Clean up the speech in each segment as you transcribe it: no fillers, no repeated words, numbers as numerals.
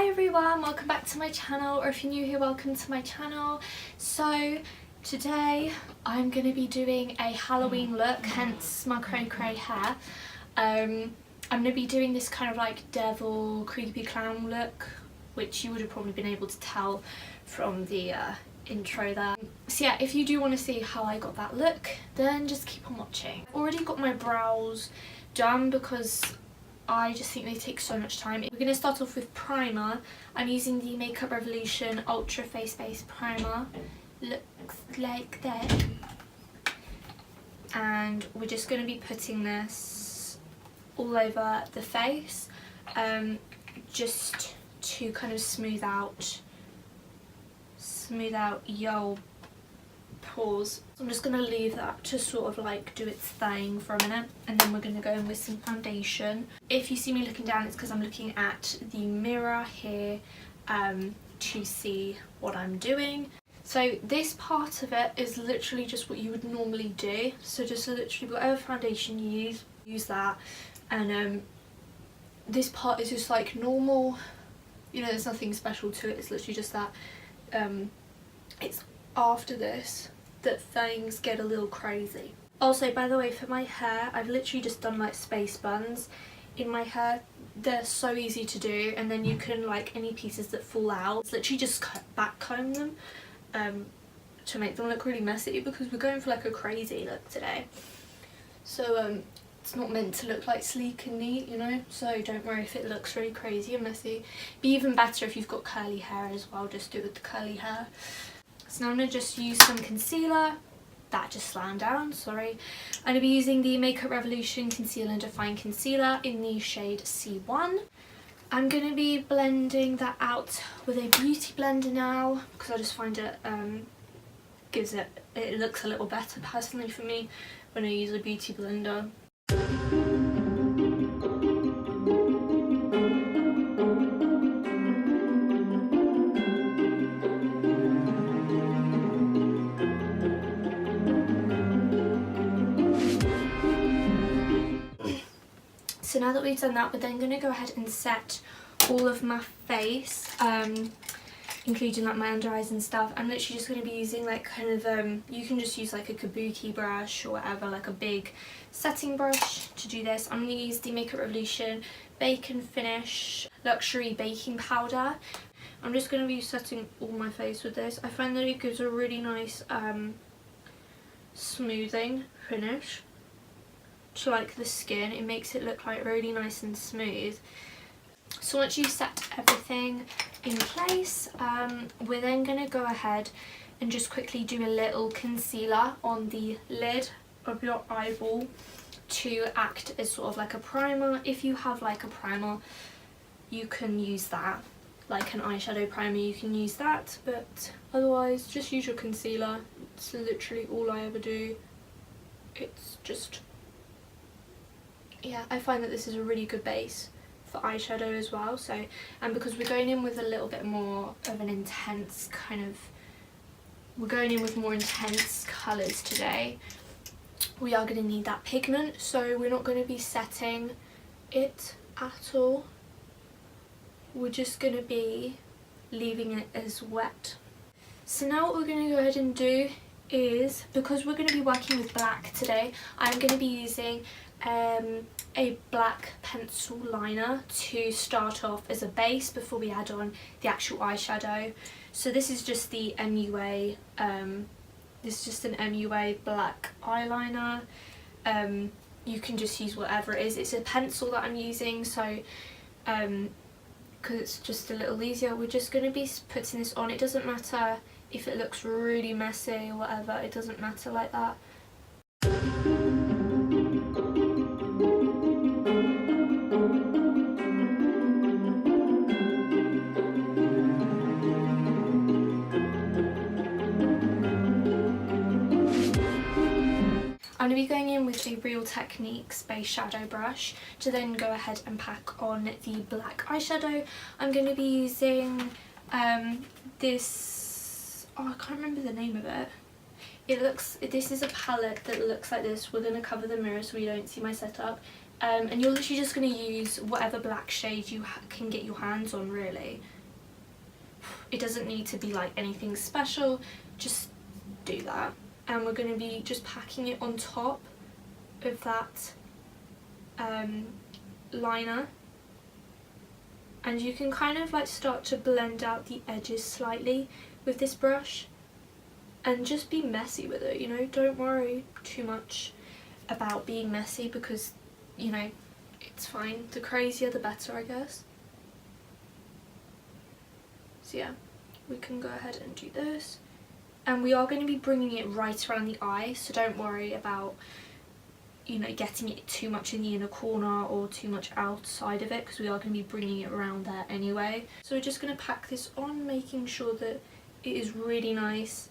Hi everyone, welcome back to my channel, or if you're new here, welcome to my channel. So today I'm going to be doing a Halloween look, hence my cray hair. I'm going to be doing this kind of like devil creepy clown look, which you would have probably been able to tell from the intro there. So yeah, if you do want to see how I got that look, then just keep on watching. I've already got my brows done because I just think they take so much time. We're going to start off with primer. I'm using the Makeup Revolution Ultra Face Base Primer. Looks like that. And we're just going to be putting this all over the face, just to kind of smooth out your pores. I'm just going to leave that to sort of like do its thing for a minute, and then we're going to go in with some foundation. If you see me looking down, it's because I'm looking at the mirror here to see what I'm doing. So this part of it is literally just what you would normally do, so just literally whatever foundation you use that, and this part is just like normal, you know, there's nothing special to it. It's literally just that it's after this that things get a little crazy. Also, by the way, for my hair, I've literally just done like space buns in my hair. They're so easy to do, and then you can, like, any pieces that fall out, it's literally just back comb them to make them look really messy, because we're going for like a crazy look today. So it's not meant to look like sleek and neat, you know, so don't worry if it looks really crazy and messy. Be even better if you've got curly hair as well, just do it with the curly hair. So now I'm going to just use some concealer. That just slammed down, sorry. I'm going to be using the Makeup Revolution Conceal and Define Concealer in the shade C1. I'm going to be blending that out with a beauty blender now, because I just find it it looks a little better personally for me when I use a beauty blender. So now that we've done that, we're then going to go ahead and set all of my face, including like my under eyes and stuff. I'm literally just going to be using like kind of, you can just use like a kabuki brush or whatever, like a big setting brush to do this. I'm going to use the Makeup Revolution Bacon Finish Luxury Baking Powder. I'm just going to be setting all my face with this. I find that it gives a really nice smoothing finish to like the skin. It makes it look like really nice and smooth. So once you've set everything in place, we're then going to go ahead and just quickly do a little concealer on the lid of your eyeball to act as sort of like a primer. If you have like a primer, you can use that, like an eyeshadow primer, you can use that, but otherwise just use your concealer. It's literally all I ever do. It's just, yeah, I find that this is a really good base for eyeshadow as well. So, and because we're going in with a little bit more of an intense kind of, we're going in with more intense colours today, we are going to need that pigment, so we're not going to be setting it at all. We're just going to be leaving it as wet. So now what we're going to go ahead and do is, because we're going to be working with black today, I'm going to be using a black pencil liner to start off as a base before we add on the actual eyeshadow. So this is just the MUA, this is just an MUA black eyeliner. You can just use whatever it is. It's a pencil that I'm using, so because it's just a little easier, we're just going to be putting this on. It doesn't matter if it looks really messy or whatever, it doesn't matter like that. I'm going to be going in with the Real Techniques base shadow brush to then go ahead and pack on the black eyeshadow. I'm going to be using this, oh, I can't remember the name of it. This is a palette that looks like this. We're going to cover the mirror so we don't see my setup. and you're literally just going to use whatever black shade you can get your hands on, really. It doesn't need to be like anything special, just do that. And we're going to be just packing it on top of that liner, and you can kind of like start to blend out the edges slightly with this brush and just be messy with it, you know. Don't worry too much about being messy, because, you know, it's fine. The crazier the better, I guess. So yeah, we can go ahead and do this, and we are going to be bringing it right around the eye, so don't worry about, you know, getting it too much in the inner corner or too much outside of it, because we are going to be bringing it around there anyway. So we're just going to pack this on, making sure that it is really nice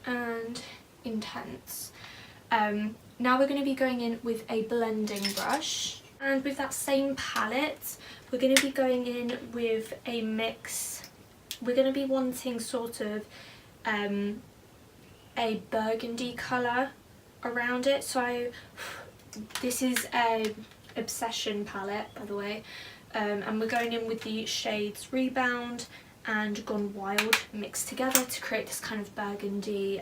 and intense. Now we're going to be going in with a blending brush, and with that same palette we're going to be going in with a mix. We're going to be wanting sort of a burgundy colour around it. So this is a Obsession palette, by the way, and we're going in with the shades Rebound and Gone Wild mixed together to create this kind of burgundy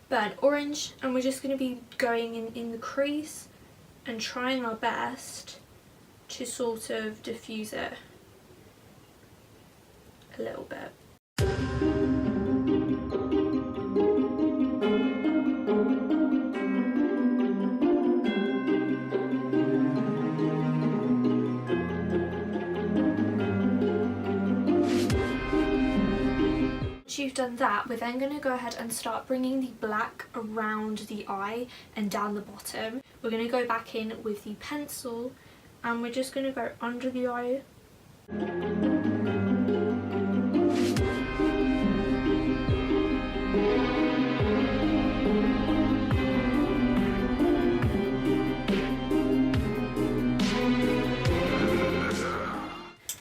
burnt orange, and we're just going to be going in the crease and trying our best to sort of diffuse it a little bit. Once you've done that, we're then going to go ahead and start bringing the black around the eye and down the bottom. We're going to go back in with the pencil, and we're just going to go under the eye.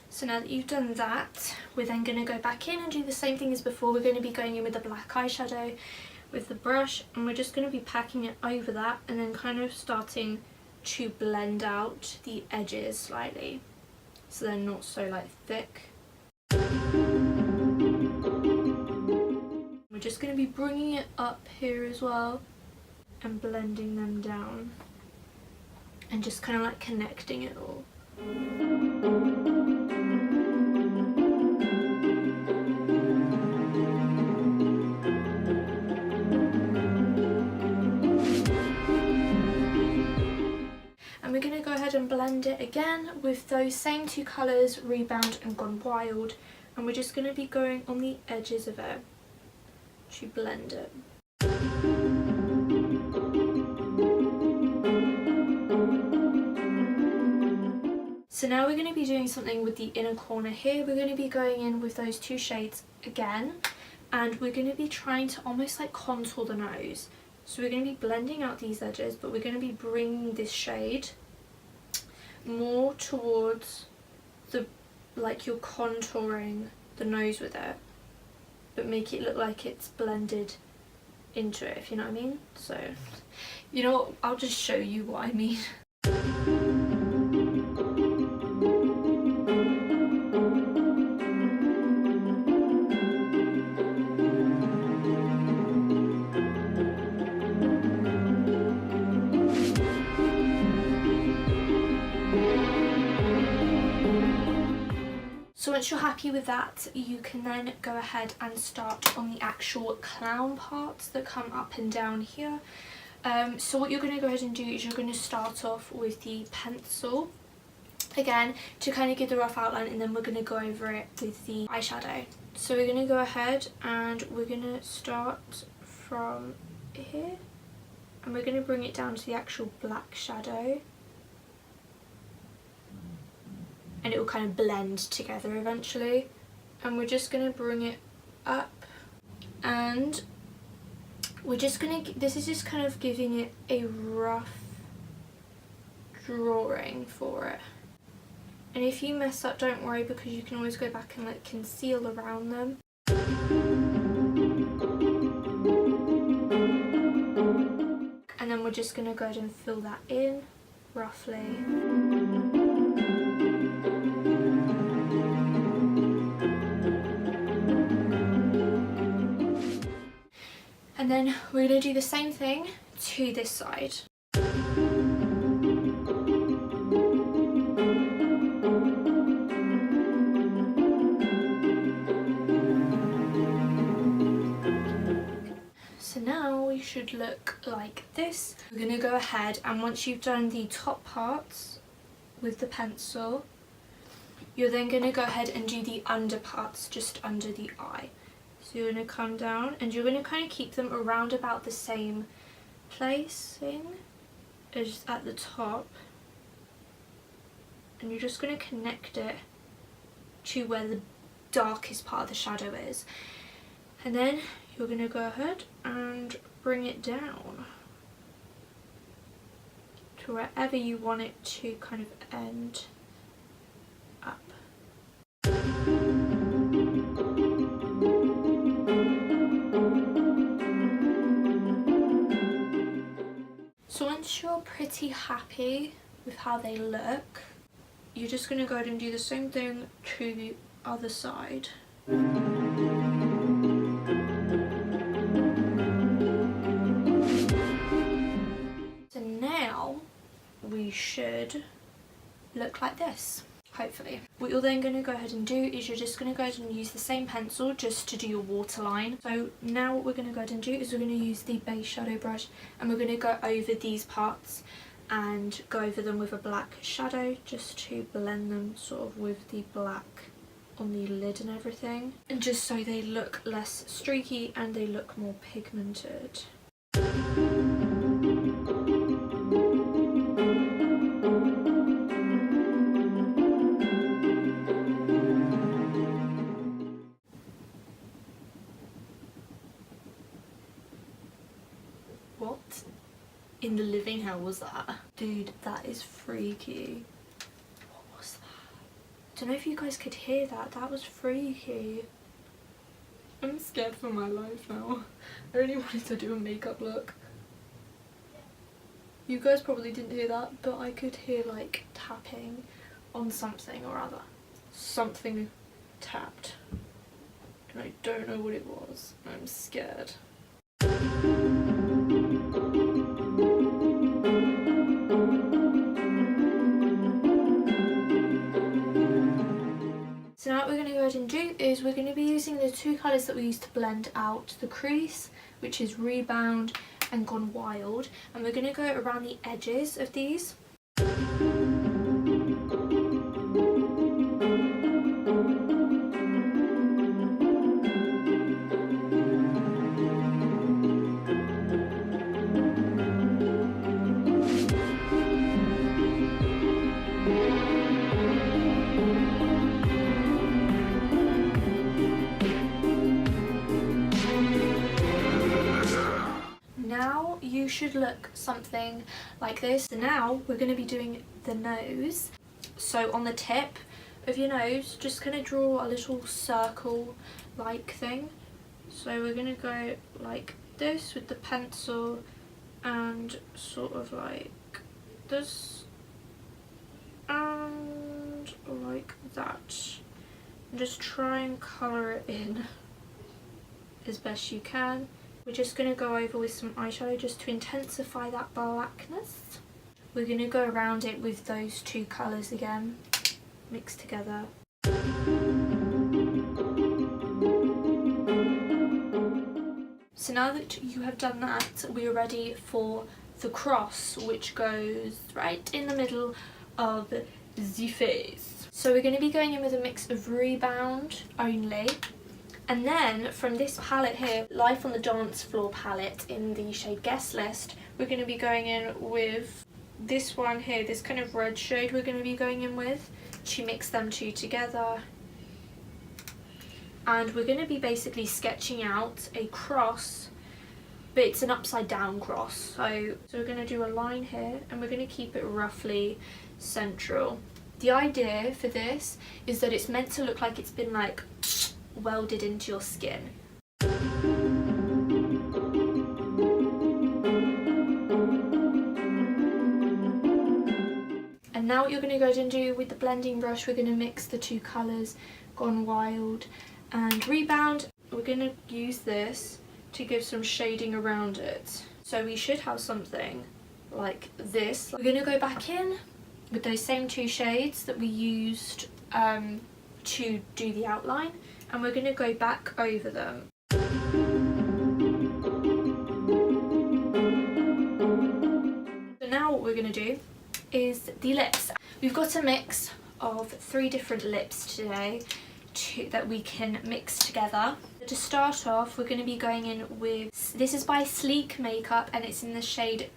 So now that you've done that, we're then going to go back in and do the same thing as before. We're going to be going in with the black eyeshadow with the brush, and we're just going to be packing it over that and then kind of starting to blend out the edges slightly so they're not so like thick. We're just going to be bringing it up here as well and blending them down and just kind of like connecting it all. And we're going to go ahead and blend it again with those same two colours, Rebound and Gone Wild, and we're just going to be going on the edges of it to blend it. So now we're going to be doing something with the inner corner here. We're going to be going in with those two shades again, and we're going to be trying to almost like contour the nose. So we're going to be blending out these edges, but we're going to be bringing this shade more towards the, like you're contouring the nose with it, but make it look like it's blended into it, if you know what I mean. So, you know what, I'll just show you what I mean. So once you're happy with that, you can then go ahead and start on the actual clown parts that come up and down here. So what you're going to go ahead and do is you're going to start off with the pencil again to kind of give the rough outline, and then we're going to go over it with the eyeshadow. So we're going to go ahead and we're going to start from here, and we're going to bring it down to the actual black shadow, and it will kind of blend together eventually. And we're just going to bring it up, and we're just going to, this is just kind of giving it a rough drawing for it. And if you mess up, don't worry, because you can always go back and like conceal around them. And then we're just going to go ahead and fill that in roughly. And then we're going to do the same thing to this side. So now we should look like this. We're going to go ahead, and once you've done the top parts with the pencil, you're then going to go ahead and do the under parts just under the eye. So you're going to come down and you're going to kind of keep them around about the same placing as at the top, and you're just going to connect it to where the darkest part of the shadow is, and then you're going to go ahead and bring it down to wherever you want it to kind of end up. So once you're pretty happy with how they look, you're just going to go ahead and do the same thing to the other side. So now we should look like this, hopefully. What you're then going to go ahead and do is you're just going to go ahead and use the same pencil just to do your waterline. So now what we're going to go ahead and do is we're going to use the base shadow brush, and we're going to go over these parts and go over them with a black shadow just to blend them sort of with the black on the lid and everything, and just so they look less streaky and they look more pigmented. What in the living hell was that? Dude, that is freaky. What was that? I don't know if you guys could hear that. That was freaky. I'm scared for my life now. I really wanted to do a makeup look. You guys probably didn't hear that, but I could hear like tapping on something or other. Something tapped. And I don't know what it was. I'm scared. So now what we're going to go ahead and do is we're going to be using the two colours that we used to blend out the crease, which is Rebound and Gone Wild, and we're going to go around the edges of these. Now you should look something like this. So now we're going to be doing the nose. So on the tip of your nose, just going to draw a little circle like thing. So we're going to go like this with the pencil and sort of like this and like that. And just try and colour it in as best you can. We're just going to go over with some eyeshadow just to intensify that blackness. We're going to go around it with those two colours again, mixed together. So now that you have done that, we are ready for the cross, which goes right in the middle of the face. So we're going to be going in with a mix of Rebound only. And then from this palette here, Life on the Dance Floor palette in the shade Guest List, we're going to be going in with this one here, this kind of red shade we're going to be going in with to mix them two together. And we're going to be basically sketching out a cross, but it's an upside down cross. So we're going to do a line here and we're going to keep it roughly central. The idea for this is that it's meant to look like it's been like welded into your skin. now what you're going to go ahead and do with the blending brush, we're going to mix the two colours, Gone Wild and Rebound. We're going to use this to give some shading around it. So we should have something like this. We're going to go back in with those same two shades that we used to do the outline, and we're going to go back over them. So now what we're going to do is the lips. We've got a mix of 3 different lips today that we can mix together. To start off, we're going to be going in with, this is by Sleek Makeup and it's in the shade,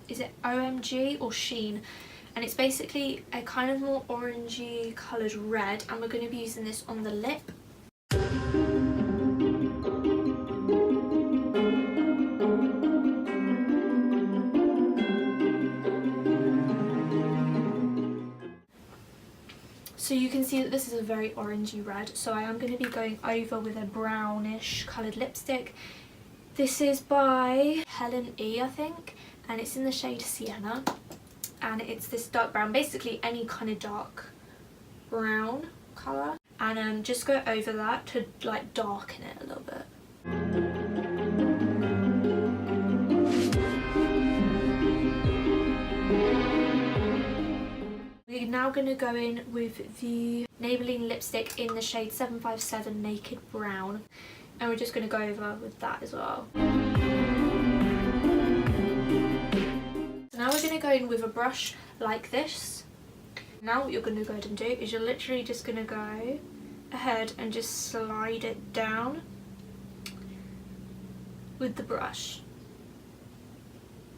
is it OMG or Sheen? And it's basically a kind of more orangey coloured red, and we're going to be using this on the lip. So you can see that this is a very orangey red, so I am going to be going over with a brownish coloured lipstick. This is by Helen E, I think, and it's in the shade Sienna. And it's this dark brown, basically any kind of dark brown colour, and just go over that to like darken it a little bit. We're now going to go in with the Maybelline lipstick in the shade 757 Naked Brown, and we're just going to go over with that as well. Now we're going to go in with a brush like this. Now what you're going to go ahead and do is you're literally just going to go ahead and just slide it down with the brush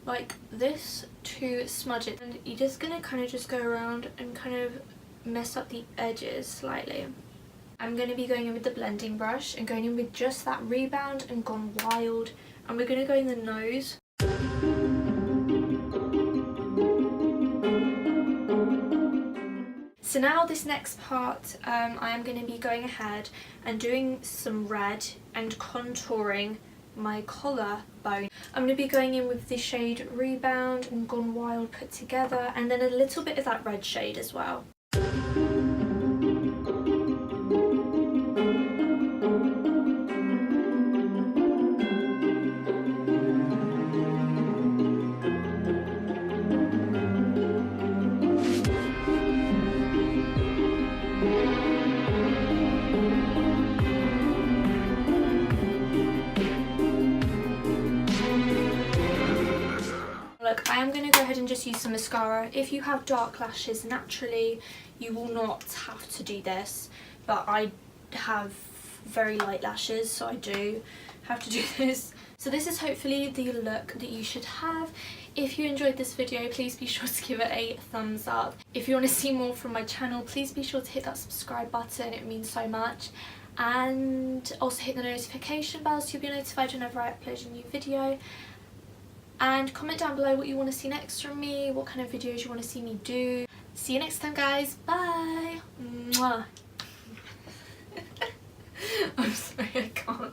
like this to smudge it, and you're just going to kind of just go around and kind of mess up the edges slightly. I'm going to be going in with the blending brush and going in with just that Rebound and Gone Wild, and we're going to go in the nose. So now this next part, I am going to be going ahead and doing some red and contouring my collarbone. I'm going to be going in with the shade Rebound and Gone Wild put together, and then a little bit of that red shade as well. Look, I am going to go ahead and just use some mascara. If you have dark lashes naturally, you will not have to do this, but I have very light lashes, so I do have to do this. So this is hopefully the look that you should have. If you enjoyed this video, please be sure to give it a thumbs up. If you want to see more from my channel, please be sure to hit that subscribe button, it means so much. And also hit the notification bell so you'll be notified whenever I upload a new video. And comment down below what you want to see next from me, what kind of videos you want to see me do. See you next time, guys. Bye. Mwah. I'm sorry, I can't.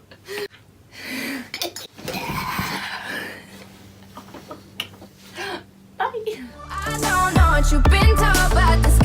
Bye. I don't know what you've been told, but this